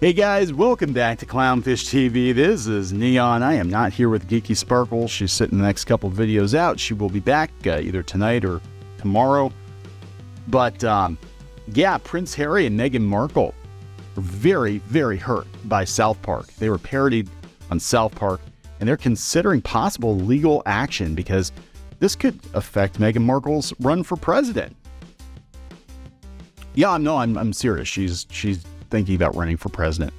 Hey guys, welcome back to Clownfish TV. This is Neon. I am not here with Geeky Sparkle. She's sitting the next couple of videos out. She will be back either tonight or tomorrow. But yeah, Prince Harry and Meghan Markle were very, very hurt by South Park. They were parodied on South Park, and they're considering possible legal action because this could affect Meghan Markle's run for president. Yeah, no, I'm serious. She's thinking about running for president.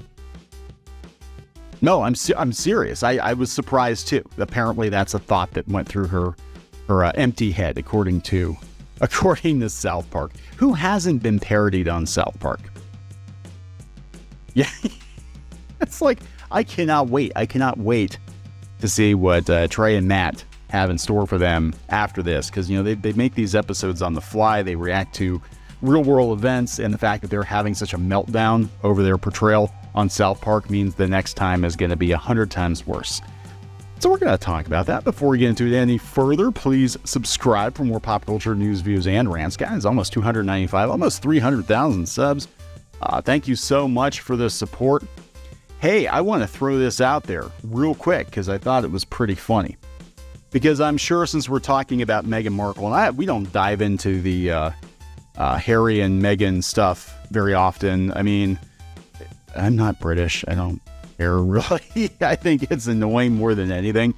No, I'm serious. I was surprised too. Apparently, that's a thought that went through her empty head, according to South Park. Who hasn't been parodied on South Park? Yeah, it's like I cannot wait. I cannot wait to see what Trey and Matt have in store for them after this, because they make these episodes on the fly. They react to real world events, and the fact that they're having such a meltdown over their portrayal on South Park means the next time is going to be 100 times worse. So we're going to talk about that. Before we get into it any further, please subscribe for more pop culture news, views, and rants. Guys, almost 295, almost 300,000 subs. Thank you so much for the support. Hey, I want to throw this out there real quick because I thought it was pretty funny. Because I'm sure since we're talking about Meghan Markle, and we don't dive into the Harry and Meghan stuff very often. I mean, I'm not British. I don't care really. I think it's annoying more than anything.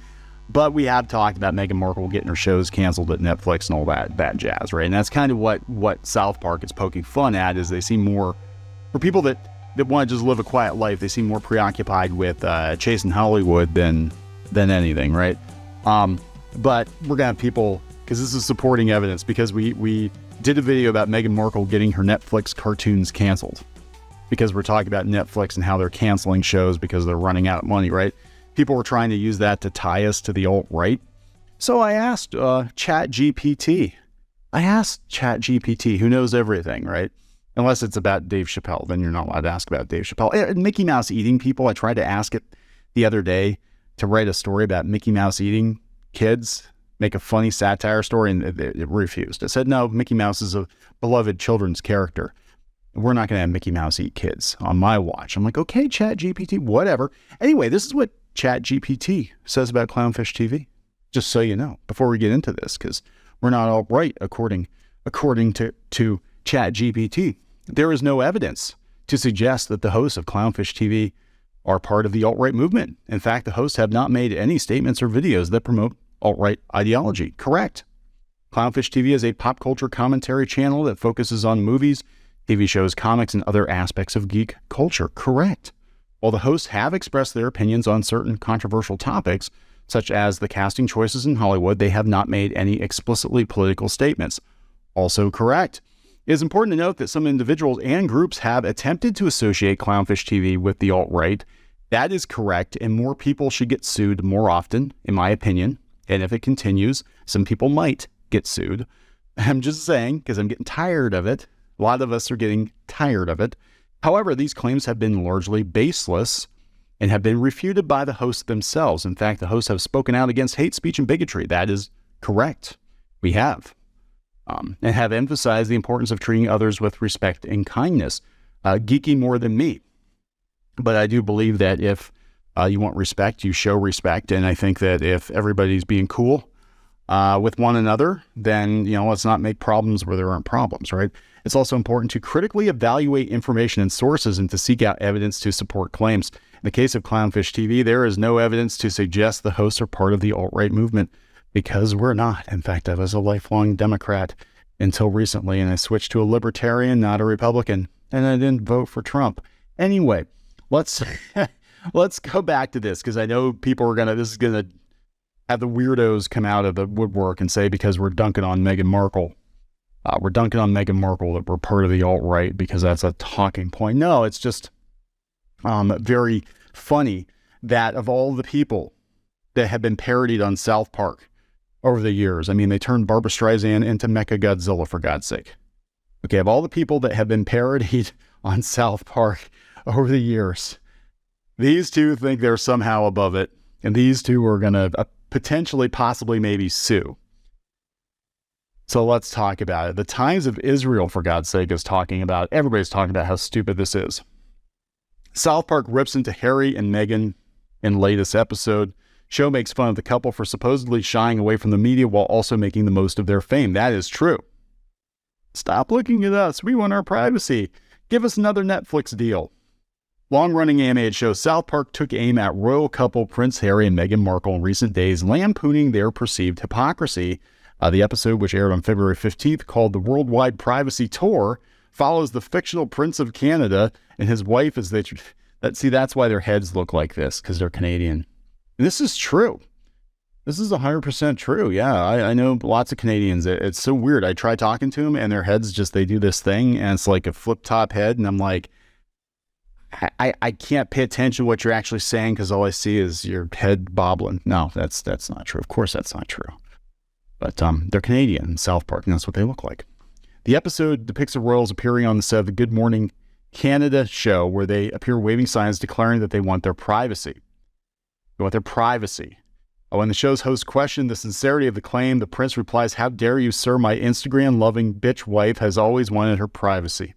But we have talked about Meghan Markle getting her shows canceled at Netflix and all that jazz, right? And that's kind of what South Park is poking fun at, is they seem more, for people that want to just live a quiet life, they seem more preoccupied with chasing Hollywood than anything, right? But we're going to have people, because this is supporting evidence, because we did a video about Meghan Markle getting her Netflix cartoons canceled, because we're talking about Netflix and how they're canceling shows because they're running out of money, right? People were trying to use that to tie us to the alt-right. So I asked ChatGPT. Who knows everything, right? Unless it's about Dave Chappelle, then you're not allowed to ask about Dave Chappelle. And Mickey Mouse eating people, I tried to ask it the other day to write a story about Mickey Mouse eating kids, make a funny satire story, and it refused. It said, no, Mickey Mouse is a beloved children's character. We're not going to have Mickey Mouse eat kids on my watch. I'm like, okay, ChatGPT, whatever. Anyway, this is what ChatGPT says about Clownfish TV, just so you know, before we get into this, because we're not all right, according to ChatGPT. There is no evidence to suggest that the hosts of Clownfish TV are part of the alt-right movement. In fact, the hosts have not made any statements or videos that promote alt-right ideology. Correct. Clownfish TV is a pop culture commentary channel that focuses on movies, TV shows, comics, and other aspects of geek culture. Correct. While the hosts have expressed their opinions on certain controversial topics, such as the casting choices in Hollywood, they have not made any explicitly political statements. Also correct. It is important to note that some individuals and groups have attempted to associate Clownfish TV with the alt-right. That is correct, and more people should get sued more often, in my opinion. And if it continues, some people might get sued. I'm just saying, because I'm getting tired of it. A lot of us are getting tired of it. However, these claims have been largely baseless and have been refuted by the hosts themselves. In fact, the hosts have spoken out against hate speech and bigotry. That is correct. We have. And have emphasized the importance of treating others with respect and kindness. Geeky more than me. But I do believe that if you want respect, you show respect. And I think that if everybody's being cool with one another, then, let's not make problems where there aren't problems, right? It's also important to critically evaluate information and sources and to seek out evidence to support claims. In the case of Clownfish TV, there is no evidence to suggest the hosts are part of the alt-right movement, because we're not. In fact, I was a lifelong Democrat until recently, and I switched to a libertarian, not a Republican, and I didn't vote for Trump. Anyway, let's go back to this, because I know people are this is gonna have the weirdos come out of the woodwork and say, because we're dunking on Meghan Markle, that we're part of the alt-right because that's a talking point. No, it's just very funny that of all the people that have been parodied on South Park over the years, I mean, they turned Barbra Streisand into Mechagodzilla, for God's sake. Okay, of all the people that have been parodied on South Park over the years, these two think they're somehow above it, and these two are going to potentially, possibly, maybe sue. So let's talk about it. The Times of Israel, for God's sake, is talking about, everybody's talking about how stupid this is. South Park rips into Harry and Meghan in latest episode. Show makes fun of the couple for supposedly shying away from the media while also making the most of their fame. That is true. Stop looking at us. We want our privacy. Give us another Netflix deal. Long-running animated show South Park took aim at royal couple Prince Harry and Meghan Markle in recent days, lampooning their perceived hypocrisy. The episode, which aired on February 15th, called The Worldwide Privacy Tour, follows the fictional Prince of Canada and his wife as they... that's why their heads look like this, because they're Canadian. And this is true. This is 100% true. Yeah, I know lots of Canadians. It's so weird. I try talking to them, and their heads just, they do this thing, and it's like a flip-top head, and I'm like, I can't pay attention to what you're actually saying because all I see is your head bobbling. No, that's not true. Of course that's not true. But they're Canadian in South Park, and that's what they look like. The episode depicts the royals appearing on the set of the Good Morning Canada show, where they appear waving signs declaring that they want their privacy. They want their privacy. When the show's host questioned the sincerity of the claim, the prince replies, "How dare you, sir? My Instagram-loving bitch wife has always wanted her privacy."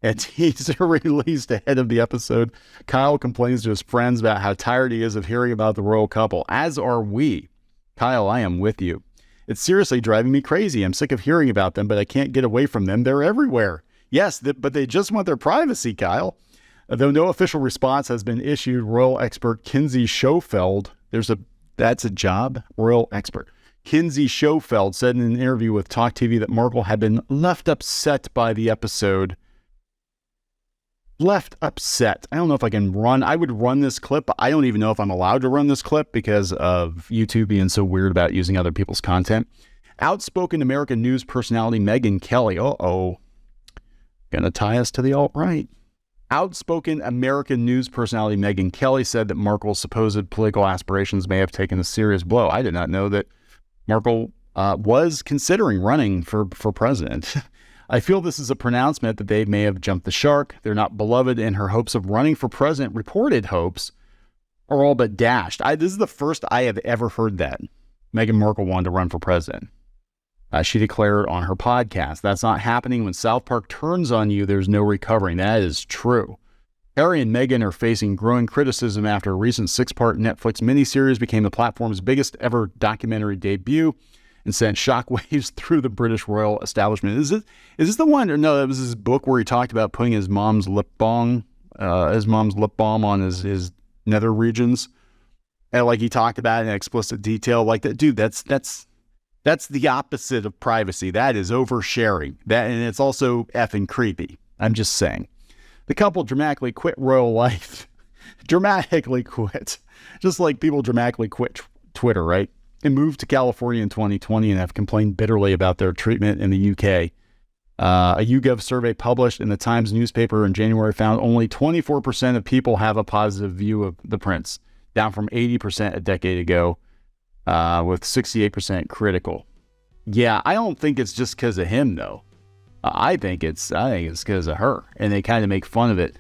A teaser released ahead of the episode, Kyle complains to his friends about how tired he is of hearing about the royal couple. As are we. Kyle, I am with you. It's seriously driving me crazy. I'm sick of hearing about them, but I can't get away from them. They're everywhere. Yes, but they just want their privacy, Kyle. Though no official response has been issued, royal expert Kinsey Schofield, that's a job, royal expert. Kinsey Schofield said in an interview with Talk TV that Markle had been left upset by the episode. Left upset. I don't know if I would run this clip, but I don't even know if I'm allowed to run this clip because of YouTube being so weird about using other people's content. Outspoken American news personality Megyn Kelly. Gonna tie us to the alt-right. Outspoken American news personality Megyn Kelly said that Markle's supposed political aspirations may have taken a serious blow. I did not know that Markle was considering running for president. I feel this is a pronouncement that they may have jumped the shark. They're not beloved, and her hopes of running for president, reported hopes, are all but dashed. This is the first I have ever heard that Meghan Markle wanted to run for president. She declared on her podcast, "That's not happening. When South Park turns on you, there's no recovering." That is true. Harry and Meghan are facing growing criticism after a recent 6-part Netflix miniseries became the platform's biggest ever documentary debut and sent shockwaves through the British royal establishment. Is this the one? Or no, that was his book where he talked about putting his mom's lip balm on his nether regions. And like he talked about in explicit detail, like that, dude, that's the opposite of privacy. That is oversharing. And it's also effing creepy. I'm just saying. The couple dramatically quit royal life. Dramatically quit. Just like people dramatically quit Twitter, right? And moved to California in 2020 and have complained bitterly about their treatment in the UK. A YouGov survey published in the Times newspaper in January found only 24% of people have a positive view of the prince, down from 80% a decade ago, with 68% critical. Yeah, I don't think it's just because of him, though. I think it's because of her, and they kind of make fun of it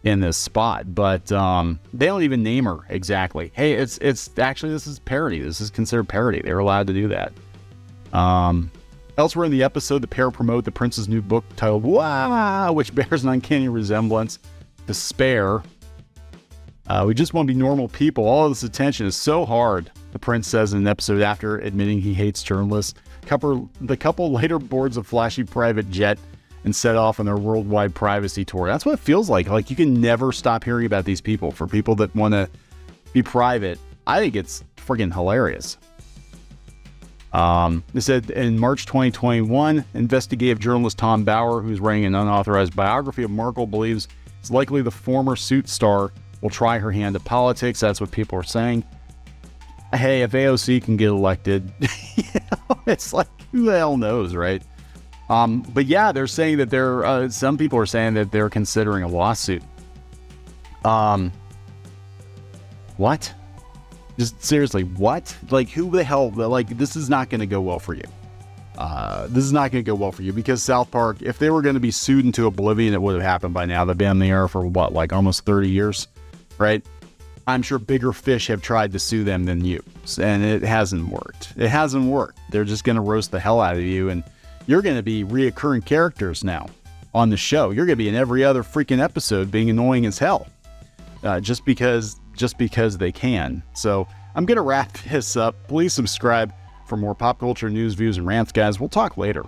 in this spot, but they don't even name her exactly. Hey, it's actually, this is parody. This is considered parody. They're allowed to do that. Elsewhere in the episode, the pair promote the prince's new book titled "Wow," which bears an uncanny resemblance to Spare. We just want to be normal people. All of this attention is so hard, the prince says in an episode after admitting he hates journalists. The couple later boards a flashy private jet and set off on their worldwide privacy tour. That's what it feels like. Like, you can never stop hearing about these people. For people that want to be private, I think it's friggin' hilarious. They said in March 2021, investigative journalist Tom Bauer, who's writing an unauthorized biography of Markle, believes it's likely the former Suits star will try her hand at politics. That's what people are saying. Hey, if AOC can get elected, it's like, who the hell knows, right? But yeah, they're saying that some people are saying that they're considering a lawsuit. What? Just seriously, what? Like, who the hell? Like, this is not going to go well for you. This is not going to go well for you because South Park, if they were going to be sued into oblivion, it would have happened by now. They've been on the air for what, like almost 30 years, right? I'm sure bigger fish have tried to sue them than you, and it hasn't worked. It hasn't worked. They're just going to roast the hell out of you, and you're going to be reoccurring characters now on the show. You're going to be in every other freaking episode being annoying as hell. just because they can. So I'm going to wrap this up. Please subscribe for more pop culture news, views, and rants, guys. We'll talk later.